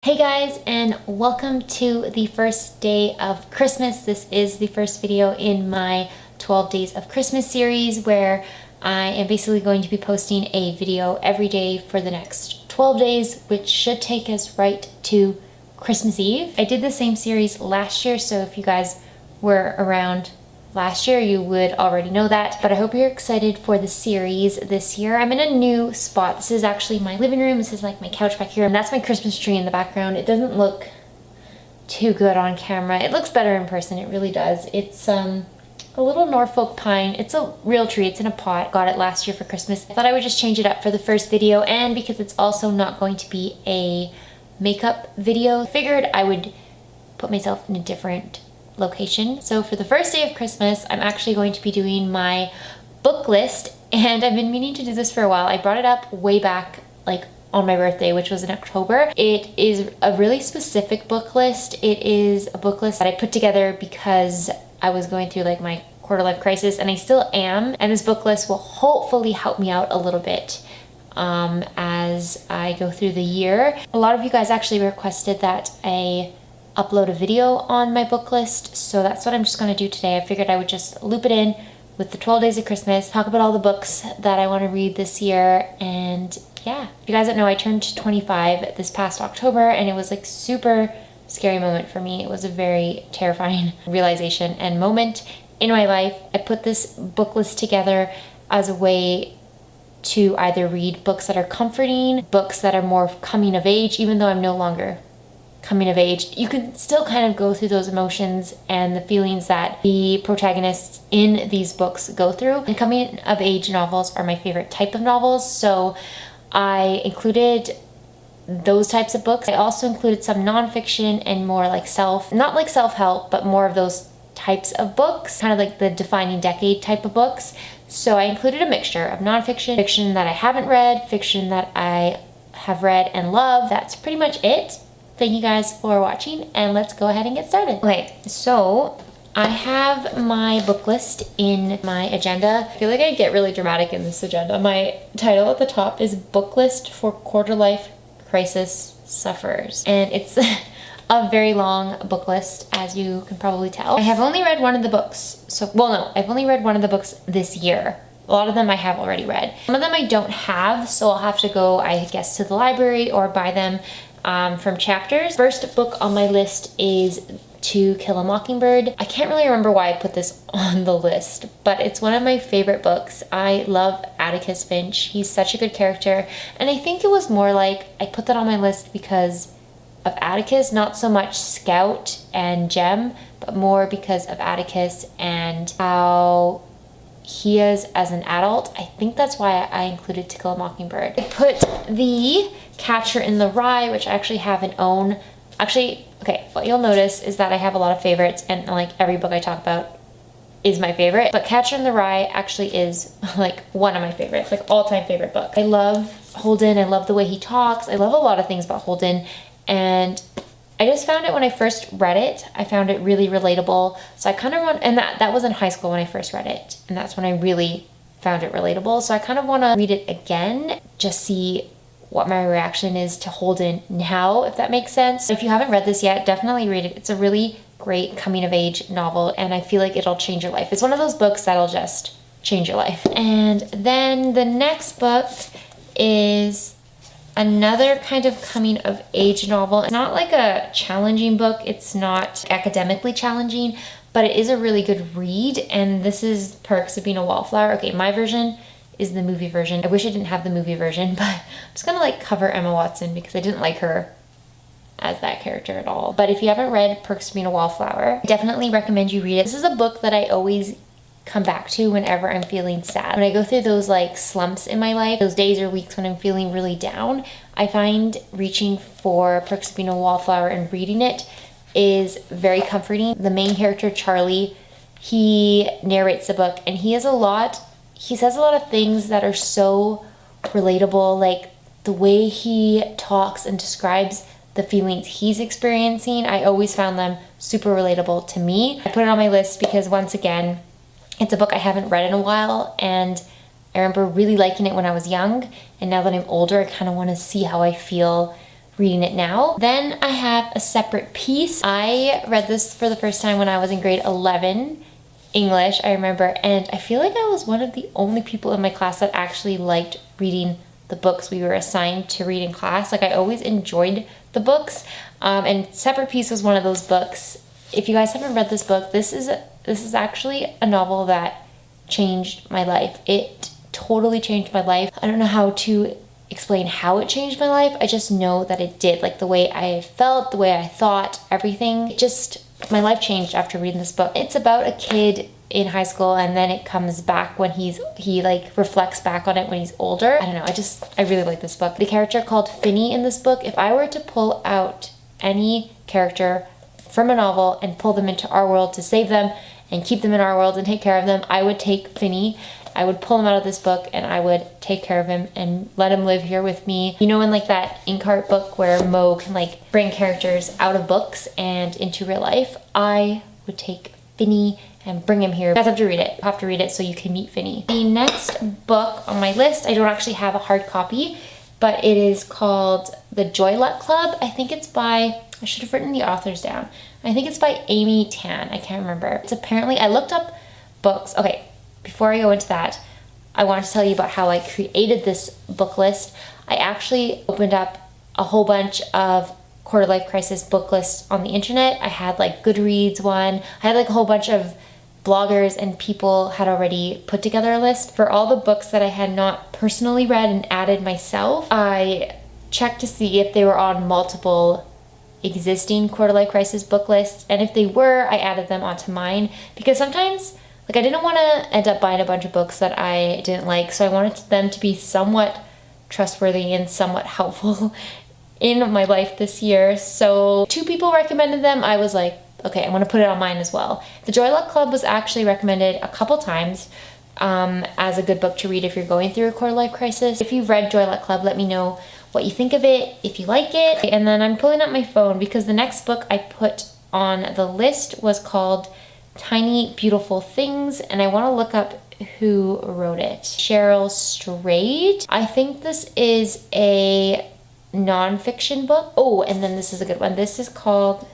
Hey guys, and welcome to the first day of Christmas. This is the first video in my 12 Days of Christmas series where I am basically going to be posting a video every day for the next 12 days, which should take us right to Christmas Eve. I did the same series last year, so if you guys were around last year, you would already know that, but I hope you're excited for the series this year. I'm in a new spot. This is actually my living room. This is like my couch back here, and that's my Christmas tree in the background. It doesn't look too good on camera. It looks better in person, it really does. It's a little Norfolk pine. It's a real tree, it's in a pot. Got it last year for Christmas. I thought I would just change it up for the first video, and because it's also not going to be a makeup video, I figured I would put myself in a different location. So for the first day of Christmas, I'm actually going to be doing my book list, and I've been meaning to do this for a while. I brought it up way back like on my birthday, which was in October. It is a really specific book list. It is a book list that I put together because I was going through like my quarter life crisis, and I still am, and this book list will hopefully help me out a little bit as I go through the year. A lot of you guys actually requested that I upload a video on my book list, so that's what I'm just going to do today. I figured I would just loop it in with the 12 Days of Christmas, talk about all the books that I want to read this year, and yeah. If you guys don't know, I turned 25 this past October, and it was like super scary moment for me. It was a very terrifying realization and moment in my life. I put this book list together as a way to either read books that are comforting, books that are more coming of age, even though I'm no longer coming of age. You can still kind of go through those emotions and the feelings that the protagonists in these books go through. And coming of age novels are my favorite type of novels, so I included those types of books. I also included some nonfiction and more like not like self-help, but more of those types of books, kind of like the defining decade type of books. So I included a mixture of nonfiction, fiction that I haven't read, fiction that I have read and love. That's pretty much it. Thank you guys for watching, and let's go ahead and get started. Okay, so I have my book list in my agenda. I feel like I get really dramatic in this agenda. My title at the top is Book List for Quarter Life Crisis Sufferers, and it's a very long book list, as you can probably tell. I have only read one of the books, I've only read one of the books this year. A lot of them I have already read. Some of them I don't have, so I'll have to go, I guess, to the library or buy them from Chapters. First book on my list is To Kill a Mockingbird. I can't really remember why I put this on the list, but it's one of my favorite books. I love Atticus Finch. He's such a good character, and I think it was more like I put that on my list because of Atticus, not so much Scout and Jem, but more because of Atticus and how he is as an adult. I think that's why I included To Kill a Mockingbird. I put the Catcher in the Rye, which I actually have an own. Actually, okay, what you'll notice is that I have a lot of favorites, and like every book I talk about is my favorite, but Catcher in the Rye actually is like one of my favorites, like all-time favorite book. I love Holden. I love the way he talks. I love a lot of things about Holden, and I just found it when I first read it. I found it really relatable. So I kind of want, and that was in high school when I first read it, and that's when I really found it relatable. So I kind of want to read it again, just see what my reaction is to Holden now, if that makes sense. If you haven't read this yet, definitely read it. It's a really great coming of age novel, and I feel like it'll change your life. It's one of those books that'll just change your life. And then the next book is another kind of coming of age novel. It's not like a challenging book. It's not academically challenging, but it is a really good read, and this is Perks of Being a Wallflower. Okay, my version is the movie version. I wish I didn't have the movie version, but I'm just gonna like cover Emma Watson because I didn't like her as that character at all. But if you haven't read Perks of Being a Wallflower, I definitely recommend you read it. This is a book that I always come back to whenever I'm feeling sad. When I go through those like slumps in my life, those days or weeks when I'm feeling really down, I find reaching for Perks of Being a Wallflower and reading it is very comforting. The main character, Charlie, he narrates the book, and he says a lot of things that are so relatable, like the way he talks and describes the feelings he's experiencing. I always found them super relatable to me. I put it on my list because, once again, it's a book I haven't read in a while, and I remember really liking it when I was young, and now that I'm older, I kind of want to see how I feel reading it now. Then I have A Separate Piece. I read this for the first time when I was in grade 11 English, I remember, and I feel like I was one of the only people in my class that actually liked reading the books we were assigned to read in class. Like, I always enjoyed the books, and Separate Piece was one of those books. If you guys haven't read this book, this is actually a novel that changed my life. It totally changed my life. I don't know how to explain how it changed my life. I just know that it did. Like, the way I felt, the way I thought, everything. My life changed after reading this book. It's about a kid in high school, and then it comes back when he like reflects back on it when he's older. I don't know, I really like this book. The character called Finny in this book, if I were to pull out any character from a novel and pull them into our world to save them and keep them in our world and take care of them, I would take Finny. I would pull him out of this book and I would take care of him and let him live here with me. You know, in like that Inkheart book where Mo can like bring characters out of books and into real life, I would take Finny and bring him here. You guys have to read it. You have to read it so you can meet Finny. The next book on my list, I don't actually have a hard copy, but it is called The Joy Luck Club. I think it's by, I should have written the authors down. I think it's by Amy Tan. I can't remember. It's apparently, I looked up books. Okay, before I go into that, I want to tell you about how I created this book list. I actually opened up a whole bunch of quarter life crisis book lists on the internet. I had like Goodreads one. I had like a whole bunch of bloggers and people had already put together a list for all the books that I had not personally read and added myself. I checked to see if they were on multiple existing quarter life crisis book lists, and if they were, I added them onto mine, because sometimes like I didn't want to end up buying a bunch of books that I didn't like, so I wanted them to be somewhat trustworthy and somewhat helpful in my life this year. So 2 people recommended them. I was like, okay, I'm gonna put it on mine as well. The Joy Luck Club was actually recommended a couple times as a good book to read if you're going through a quarter life crisis. If you've read Joy Luck Club, let me know what you think of it, if you like it. And then I'm pulling up my phone because the next book I put on the list was called Tiny Beautiful Things, and I want to look up who wrote it. Cheryl Strayed. I think this is a non-fiction book. Oh, and then this is a good one. This is called,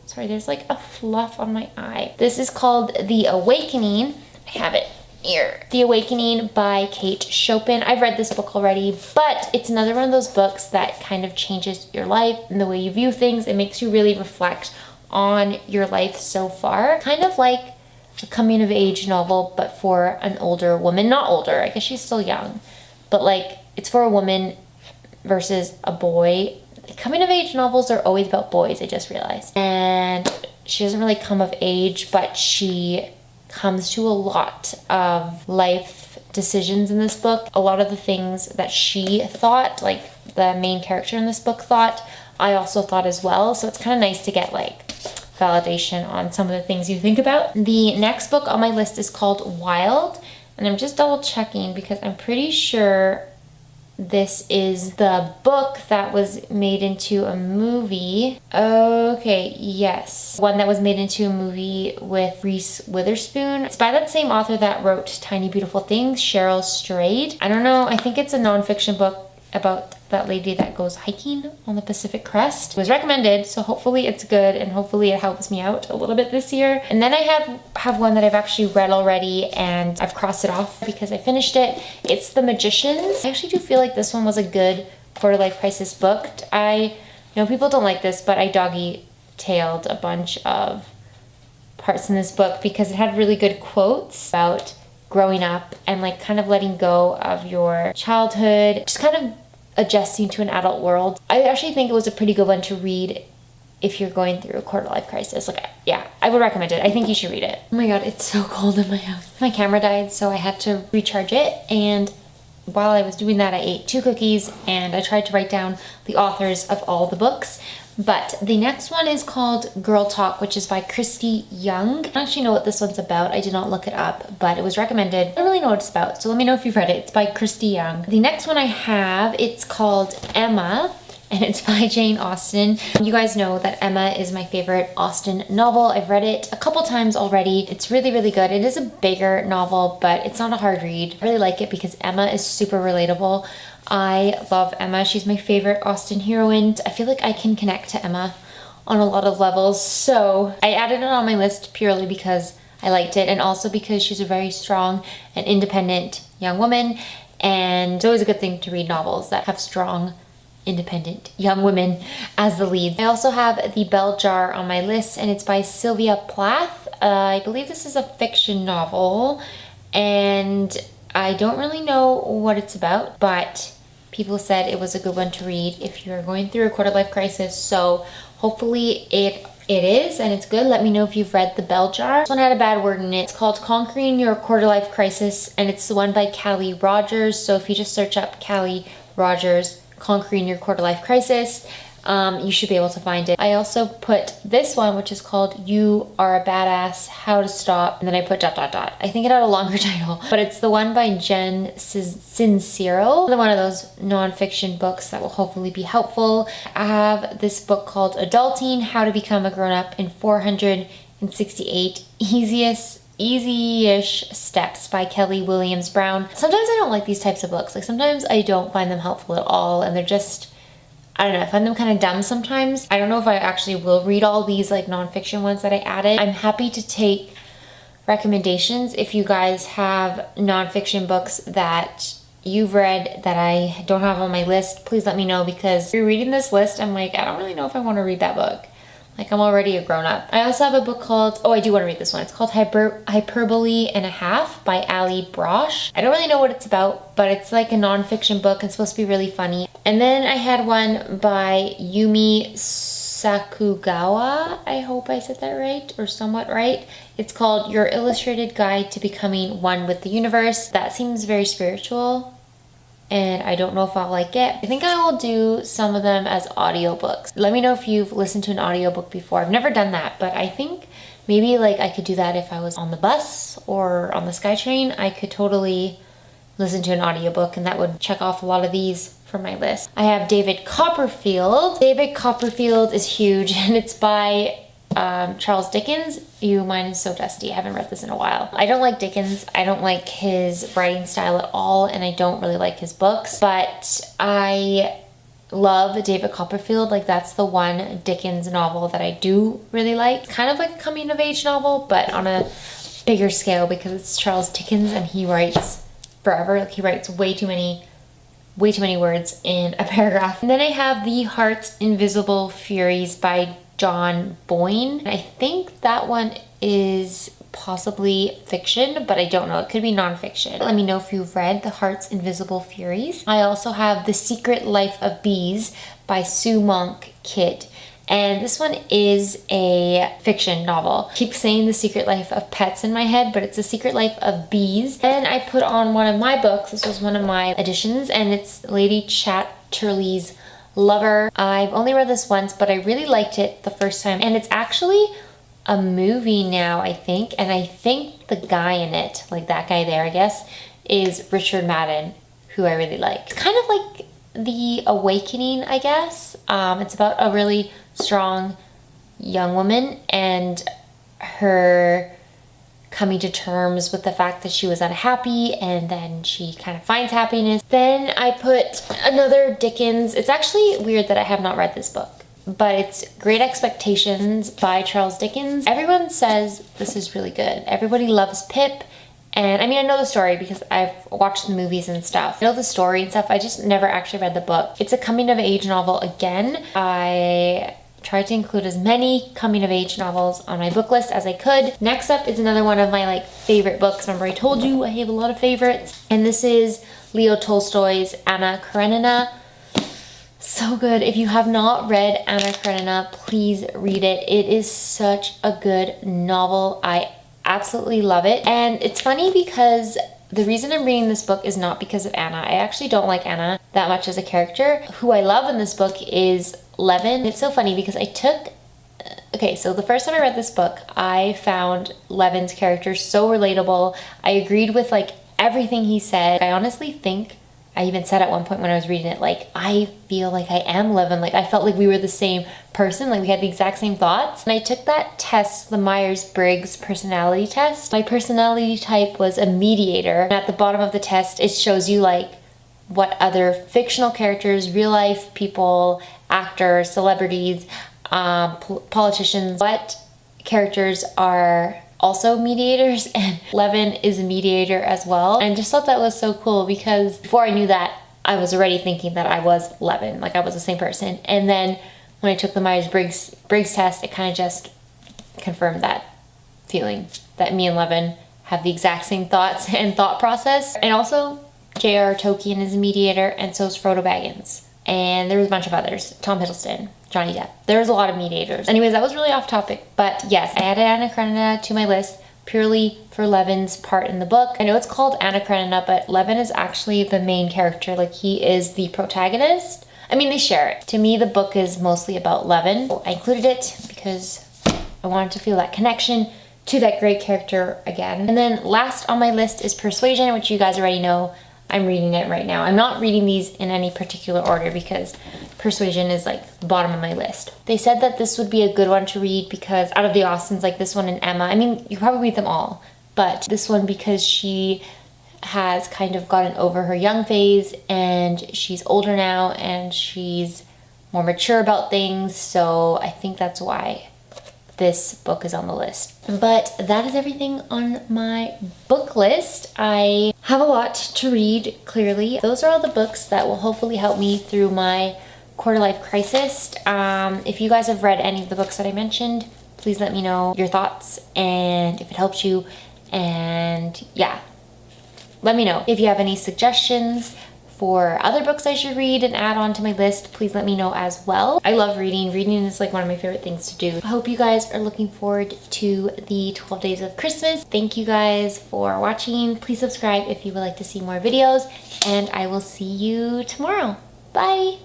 sorry, there's like a fluff on my eye. This is called The Awakening. I have it here. The Awakening by Kate Chopin. I've read this book already, but it's another one of those books that kind of changes your life and the way you view things. It makes you really reflect on your life so far. Kind of like a coming of age novel, but for an older woman. Not older, I guess she's still young, but like it's for a woman versus a boy. Coming of age novels are always about boys, I just realized. And she doesn't really come of age, but she comes to a lot of life decisions in this book. A lot of the things that she thought, like the main character in this book thought, I also thought as well. So it's kind of nice to get like validation on some of the things you think about. The next book on my list is called Wild, and I'm just double checking because I'm pretty sure this is the book that was made into a movie. Okay, yes. One that was made into a movie with Reese Witherspoon. It's by that same author that wrote Tiny Beautiful Things, Cheryl Strayed. I don't know, I think it's a non-fiction book about that lady that goes hiking on the Pacific Crest. It was recommended, so hopefully it's good and hopefully it helps me out a little bit this year. And then I have one that I've actually read already and I've crossed it off because I finished it. It's The Magicians. I actually do feel like this one was a good quarter life crisis book. I know people don't like this, but I doggy-tailed a bunch of parts in this book because it had really good quotes about growing up and like kind of letting go of your childhood, just kind of adjusting to an adult world. I actually think it was a pretty good one to read if you're going through a quarter life crisis. Like, yeah, I would recommend it. I think you should read it. Oh my god, it's so cold in my house. My camera died, so I had to recharge it, and while I was doing that, I ate 2 cookies and I tried to write down the authors of all the books. But the next one is called Girl Talk, which is by Christy Young. I don't actually know what this one's about. I did not look it up, but it was recommended. I don't really know what it's about, so let me know if you've read it. It's by Christy Young. The next one I have, it's called Emma, and it's by Jane Austen. You guys know that Emma is my favorite Austen novel. I've read it a couple times already. It's really, really good. It is a bigger novel, but it's not a hard read. I really like it because Emma is super relatable. I love Emma. She's my favorite Austen heroine. I feel like I can connect to Emma on a lot of levels. So I added it on my list purely because I liked it, and also because she's a very strong and independent young woman. And it's always a good thing to read novels that have strong, independent young women as the lead. I also have The Bell Jar on my list, and it's by Sylvia Plath. I believe this is a fiction novel, and I don't really know what it's about, but people said it was a good one to read if you're going through a quarter-life crisis. So hopefully it is, and it's good. Let me know if you've read The Bell Jar. This one had a bad word in it. It's called Conquering Your Quarter-Life Crisis, and it's the one by Callie Rogers. So if you just search up Callie Rogers, Conquering Your Quarter-Life Crisis, you should be able to find it. I also put this one, which is called You Are a Badass, How to Stop, and then I put ... I think it had a longer title, but it's the one by Jen Sincero. One of those nonfiction books that will hopefully be helpful. I have this book called Adulting, How to Become a Grown-Up in 468 Easy-ish Steps by Kelly Williams Brown. Sometimes I don't like these types of books. Like sometimes I don't find them helpful at all, and they're just, I don't know, I find them kind of dumb sometimes. I don't know if I actually will read all these like nonfiction ones that I added. I'm happy to take recommendations if you guys have nonfiction books that you've read that I don't have on my list. Please let me know, because rereading this list, I'm like, I don't really know if I want to read that book. Like, I'm already a grown-up. I also have a book called, oh, I do want to read this one. It's called Hyperbole and a Half by Ali Brosh. I don't really know what it's about, but it's like a nonfiction book. It's supposed to be really funny. And then I had one by Yumi Sakugawa. I hope I said that right, or somewhat right. It's called Your Illustrated Guide to Becoming One with the Universe. That seems very spiritual, and I don't know if I'll like it. I think I will do some of them as audiobooks. Let me know if you've listened to an audiobook before. I've never done that, but I think maybe like I could do that if I was on the bus or on the SkyTrain. I could totally listen to an audiobook, and that would check off a lot of these from my list. I have David Copperfield. David Copperfield is huge, and it's by Charles Dickens. Mine is so dusty. I haven't read this in a while. I don't like Dickens. I don't like his writing style at all, and I don't really like his books, but I love David Copperfield. Like, that's the one Dickens novel that I do really like. It's kind of like a coming of age novel, but on a bigger scale, because it's Charles Dickens and he writes forever. Like, he writes way too many words in a paragraph. And then I have The Heart's Invisible Furies by John Boyne. I think that one is possibly fiction, but I don't know. It could be nonfiction. Let me know if you've read The Heart's Invisible Furies. I also have The Secret Life of Bees by Sue Monk Kidd. And this one is a fiction novel. I keep saying The Secret Life of Pets in my head, but it's The Secret Life of Bees. And I put on one of my books. This was one of my editions, and it's Lady Chatterley's Lover. I've only read this once, but I really liked it the first time. And it's actually a movie now, I think. And I think the guy in it, like that guy there, I guess, is Richard Madden, who I really like. It's kind of like The Awakening, I guess. It's about a really strong young woman and her coming to terms with the fact that she was unhappy, and then she kind of finds happiness. Then I put another Dickens. It's actually weird that I have not read this book, but it's Great Expectations by Charles Dickens. Everyone says this is really good. Everybody loves Pip. And I mean, I know the story because I've watched the movies and stuff. I know the story and stuff. I just never actually read the book. It's a coming of age novel again. I tried to include as many coming of age novels on my book list as I could. Next up is another one of my like favorite books. Remember, I told you I have a lot of favorites. And this is Leo Tolstoy's Anna Karenina. So good. If you have not read Anna Karenina, please read it. It is such a good novel. I absolutely love it. And it's funny because the reason I'm reading this book is not because of Anna. I actually don't like Anna that much as a character. Who I love in this book is Levin. It's so funny because okay, so the first time I read this book, I found Levin's character so relatable. I agreed with like everything he said. I honestly think I even said at one point when I was reading it, like, I feel like I am Levin. Like, I felt like we were the same person. Like, we had the exact same thoughts. And I took that test, the Myers-Briggs personality test. My personality type was a mediator. And at the bottom of the test, it shows you, like, what other fictional characters, real life people, actors, celebrities, politicians, what characters are also mediators, and Levin is a mediator as well. And I just thought that was so cool because before I knew that, I was already thinking that I was Levin, like I was the same person. And then when I took the Myers-Briggs test, it kind of just confirmed that feeling that me and Levin have the exact same thoughts and thought process. And also, J.R.R. Tolkien is a mediator, and so is Frodo Baggins. And there was a bunch of others. Tom Hiddleston, Johnny Depp. There's a lot of mediators. Anyways, that was really off topic. But yes, I added Anna Karenina to my list purely for Levin's part in the book. I know it's called Anna Karenina, but Levin is actually the main character. Like, he is the protagonist. I mean, they share it. To me, the book is mostly about Levin. I included it because I wanted to feel that connection to that great character again. And then last on my list is Persuasion, which you guys already know. I'm reading it right now. I'm not reading these in any particular order because Persuasion is like the bottom of my list. They said that this would be a good one to read because out of the Austens, like this one and Emma, I mean, you probably read them all, but this one because she has kind of gotten over her young phase and she's older now and she's more mature about things. So I think that's why this book is on the list. But that is everything on my book list. I have a lot to read, clearly. Those are all the books that will hopefully help me through my quarter-life crisis. If you guys have read any of the books that I mentioned, please let me know your thoughts and if it helps you. And yeah, let me know. If you have any suggestions for other books I should read and add on to my list, please let me know as well. I love reading. Reading is like one of my favorite things to do. I hope you guys are looking forward to the 12 days of Christmas. Thank you guys for watching. Please subscribe if you would like to see more videos, and I will see you tomorrow. Bye!